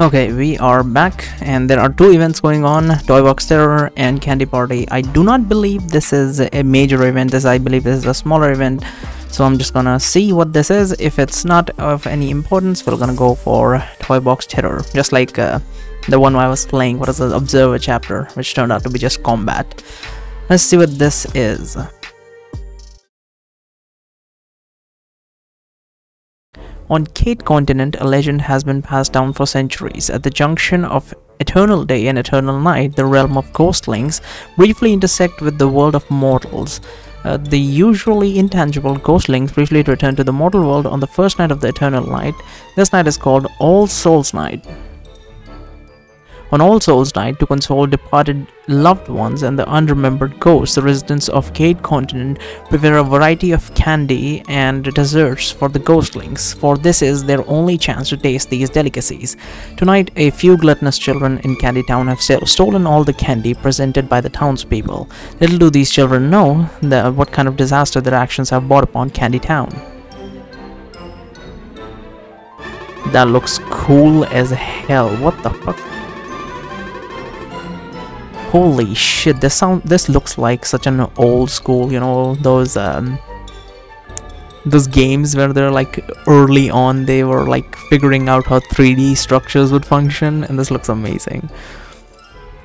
Okay, we are back and there are two events going on, Toy Box Terror and Candy Party. I do not believe this is a major event, as I believe this is a smaller event. So I'm just gonna see what this is. If it's not of any importance, we're gonna go for Toy Box Terror. Just like the one I was playing, what is the Observer chapter, which turned out to be just combat. Let's see what this is. On Kate Continent, a legend has been passed down for centuries. At the junction of eternal day and eternal night, the realm of ghostlings briefly intersect with the world of mortals. The usually intangible ghostlings briefly return to the mortal world on the first night of the eternal night. This night is called All Souls Night. On All Souls Night, to console departed loved ones and the unremembered ghosts, the residents of Kate Continent prepare a variety of candy and desserts for the ghostlings, for this is their only chance to taste these delicacies. Tonight, a few gluttonous children in Candy Town have stolen all the candy presented by the townspeople. Little do these children know what kind of disaster their actions have brought upon Candy Town. That looks cool as hell. What the fuck? Holy shit, this looks like such an old school, you know, those games where they're like early on they were like figuring out how 3D structures would function, and this looks amazing.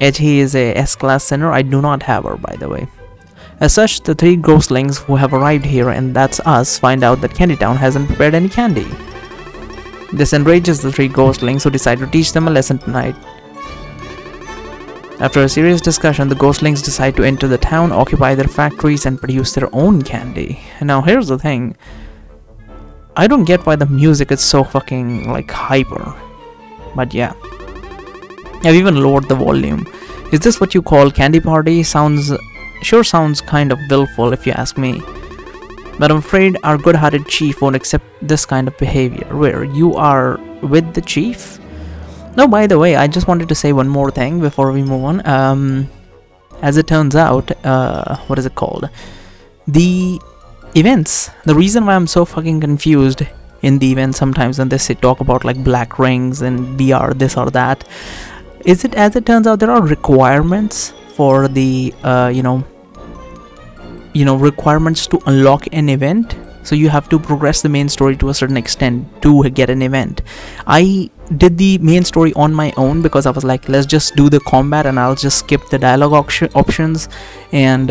Etty is a S-class sinner. I do not have her, by the way. As such, the three ghostlings who have arrived here, and that's us, find out that Candy Town hasn't prepared any candy. This enrages the three ghostlings, who decide to teach them a lesson tonight. After a serious discussion, the ghostlings decide to enter the town, occupy their factories, and produce their own candy. And now here's the thing. I don't get why the music is so fucking, like, hyper. But yeah. I've even lowered the volume. Is this what you call Candy Party? Sure sounds kind of willful if you ask me. But I'm afraid our good-hearted chief won't accept this kind of behavior. Where you are with the chief? No, by the way, I just wanted to say one more thing before we move on. As it turns out, what is it called? The events, the reason why I'm so fucking confused in the events sometimes when they talk about like black rings and BR this or that, is it as it turns out there are requirements for the, requirements to unlock an event. So you have to progress the main story to a certain extent to get an event. I did the main story on my own because I was like, let's just do the combat and I'll just skip the dialogue options, and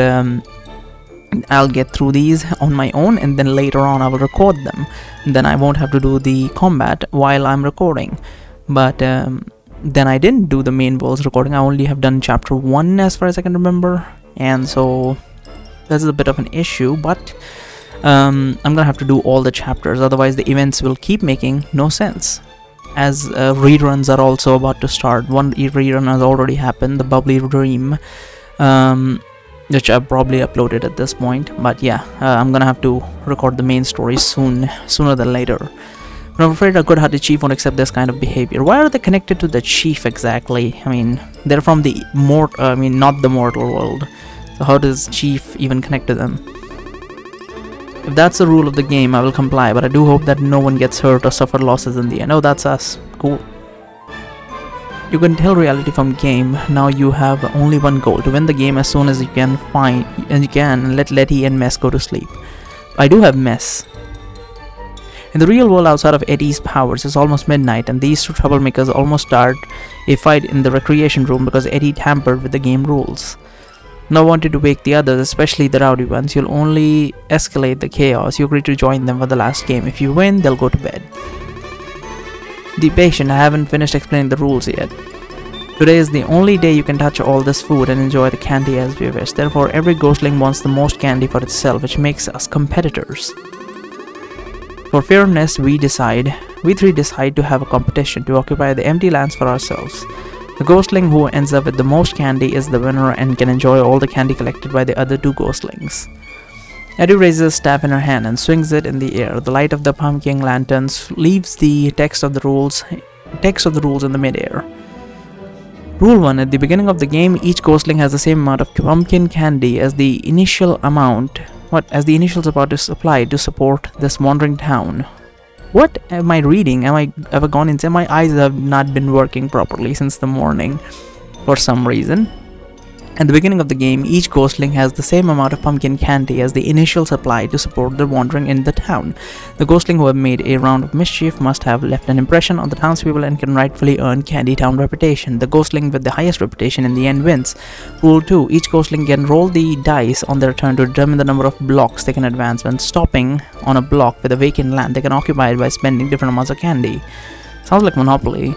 I'll get through these on my own, and then later on I will record them. And then I won't have to do the combat while I'm recording. But then I didn't do the main world's recording. I only have done chapter 1 as far as I can remember, and so that's a bit of an issue, but I'm gonna have to do all the chapters, otherwise the events will keep making no sense. As reruns are also about to start. One rerun has already happened, the Bubbly Dream, which I've probably uploaded at this point. But yeah, I'm gonna have to record the main story sooner than later. But I'm afraid a good-hearted chief won't accept this kind of behavior. Why are they connected to the chief exactly? I mean, they're from the not the mortal world. So how does chief even connect to them? If that's the rule of the game, I will comply, but I do hope that no one gets hurt or suffer losses in the end. Oh, that's us. Cool. You can tell reality from game. Now you have only one goal: to win the game as soon as you can and let Letty and Mess go to sleep. I do have Mess. In the real world outside of Eddie's powers, it's almost midnight, and these two troublemakers almost start a fight in the recreation room because Eddie tampered with the game rules. Now wanted to wake the others, especially the rowdy ones. You'll only escalate the chaos. You agree to join them for the last game. If you win, they'll go to bed. Be patient, I haven't finished explaining the rules yet. Today is the only day you can touch all this food and enjoy the candy as we wish. Therefore, every ghostling wants the most candy for itself, which makes us competitors. For fairness, we three decide to have a competition to occupy the empty lands for ourselves. The ghostling who ends up with the most candy is the winner and can enjoy all the candy collected by the other two ghostlings. Eddie raises a staff in her hand and swings it in the air. The light of the pumpkin lanterns leaves the text of the rules in the mid-air. Rule 1. At the beginning of the game, each ghostling has the same amount of pumpkin candy as the initial amount, as the initial support is applied to support this wandering town. What am I reading? Am I ever gone insane? My eyes have not been working properly since the morning for some reason. At the beginning of the game, each ghostling has the same amount of pumpkin candy as the initial supply to support their wandering in the town. The ghostling who have made a round of mischief must have left an impression on the townspeople and can rightfully earn Candy Town reputation. The ghostling with the highest reputation in the end wins. Rule 2. Each ghostling can roll the dice on their turn to determine the number of blocks they can advance. When stopping on a block with a vacant land, they can occupy it by spending different amounts of candy. Sounds like Monopoly.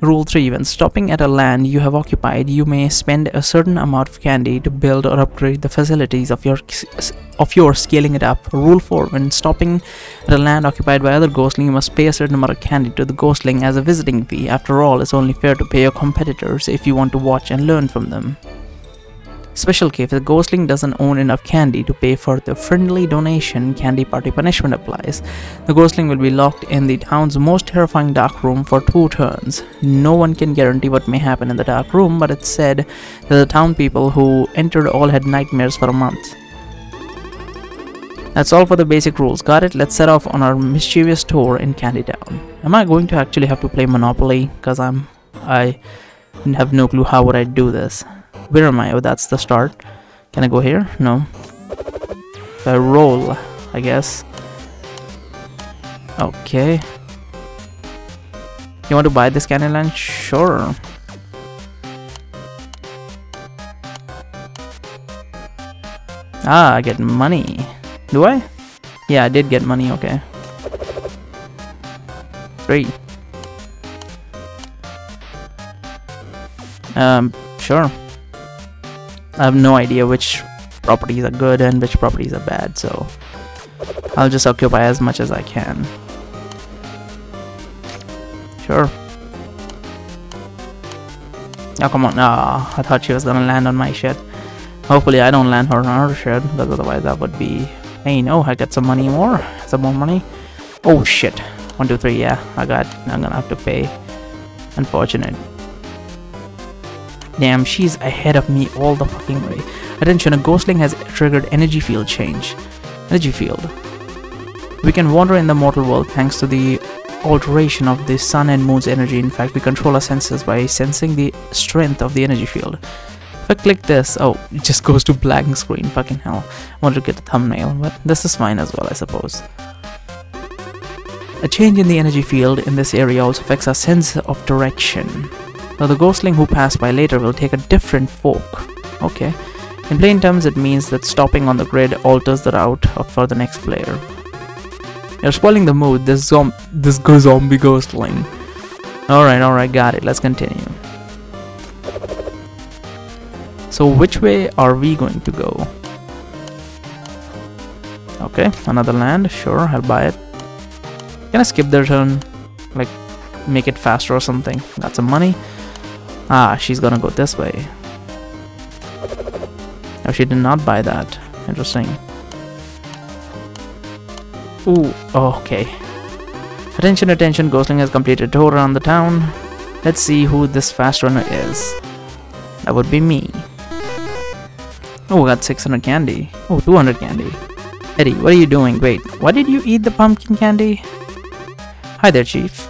Rule 3. When stopping at a land you have occupied, you may spend a certain amount of candy to build or upgrade the facilities of your scaling it up. Rule 4. When stopping at a land occupied by other ghostling, you must pay a certain amount of candy to the ghostling as a visiting fee. After all, it's only fair to pay your competitors if you want to watch and learn from them. Special case, if the ghostling doesn't own enough candy to pay for the friendly donation, candy party punishment applies. The ghostling will be locked in the town's most terrifying dark room for 2 turns. No one can guarantee what may happen in the dark room, but it's said that the town people who entered all had nightmares for a month. That's all for the basic rules. Got it? Let's set off on our mischievous tour in Candy Town. Am I going to actually have to play Monopoly? Because I have no clue how would I do this. Where am I? Oh, that's the start. Can I go here? No. If I roll, I guess. Okay. You want to buy this candy land? Sure. Ah, I get money. Do I? Yeah, I did get money, okay. 3. Sure. I have no idea which properties are good and which properties are bad, so I'll just occupy as much as I can. Sure. Oh, come on. Ah, I thought she was gonna land on my shit. Hopefully I don't land on her shit, because otherwise that would be pain. Oh, I got some money more. Some more money. Oh shit. 1, 2, 3, yeah. I'm gonna have to pay. Unfortunate. Damn, she's ahead of me all the fucking way. Attention, a ghostling has triggered energy field change. Energy field. We can wander in the mortal world thanks to the alteration of the sun and moon's energy. In fact, we control our senses by sensing the strength of the energy field. If I click this, oh, it just goes to blank screen. Fucking hell. I wanted to get a thumbnail, but this is fine as well, I suppose. A change in the energy field in this area also affects our sense of direction. Now the ghostling who pass by later will take a different fork. Okay. In plain terms, it means that stopping on the grid alters the route for the next player. You're spoiling the mood. This zombie ghostling. Alright, got it. Let's continue. So which way are we going to go? Okay, another land. Sure, I'll buy it. Can I skip their turn? Like, make it faster or something? Got some money. Ah, she's gonna go this way. Oh, she did not buy that. Interesting. Ooh, okay. Attention, attention, ghostling has completed a tour around the town. Let's see who this fast runner is. That would be me. Oh, we got 600 candy. Oh, 200 candy. Eddie, what are you doing? Wait, why did you eat the pumpkin candy? Hi there, Chief.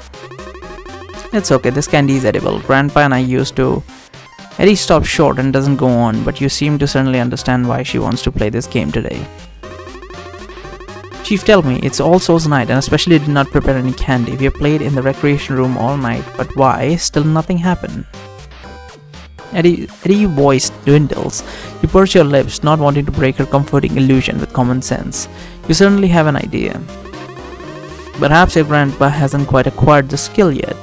It's okay, this candy is edible. Grandpa and I used to... Eddie stops short and doesn't go on, but you seem to certainly understand why she wants to play this game today. Chief, tell me, it's All Souls Night and especially did not prepare any candy. We have played in the recreation room all night, but why? Still nothing happened. Eddie, your voice dwindles. You purse your lips, not wanting to break her comforting illusion with common sense. You certainly have an idea. Perhaps your grandpa hasn't quite acquired the skill yet.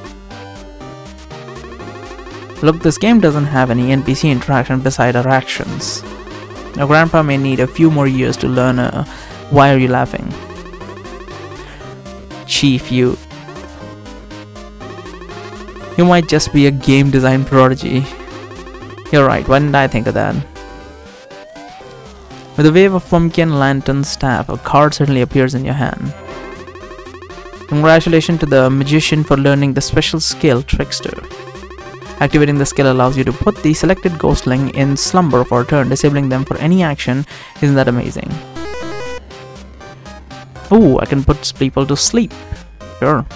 Look, this game doesn't have any NPC interaction beside our actions. Your grandpa may need a few more years to learn why are you laughing? Chief, you might just be a game design prodigy. You're right, why didn't I think of that? With a wave of pumpkin lantern staff, a card suddenly appears in your hand. Congratulations to the magician for learning the special skill Trickster. Activating the skill allows you to put the selected ghostling in slumber for a turn, disabling them for any action. Isn't that amazing? Oh, I can put people to sleep. Sure.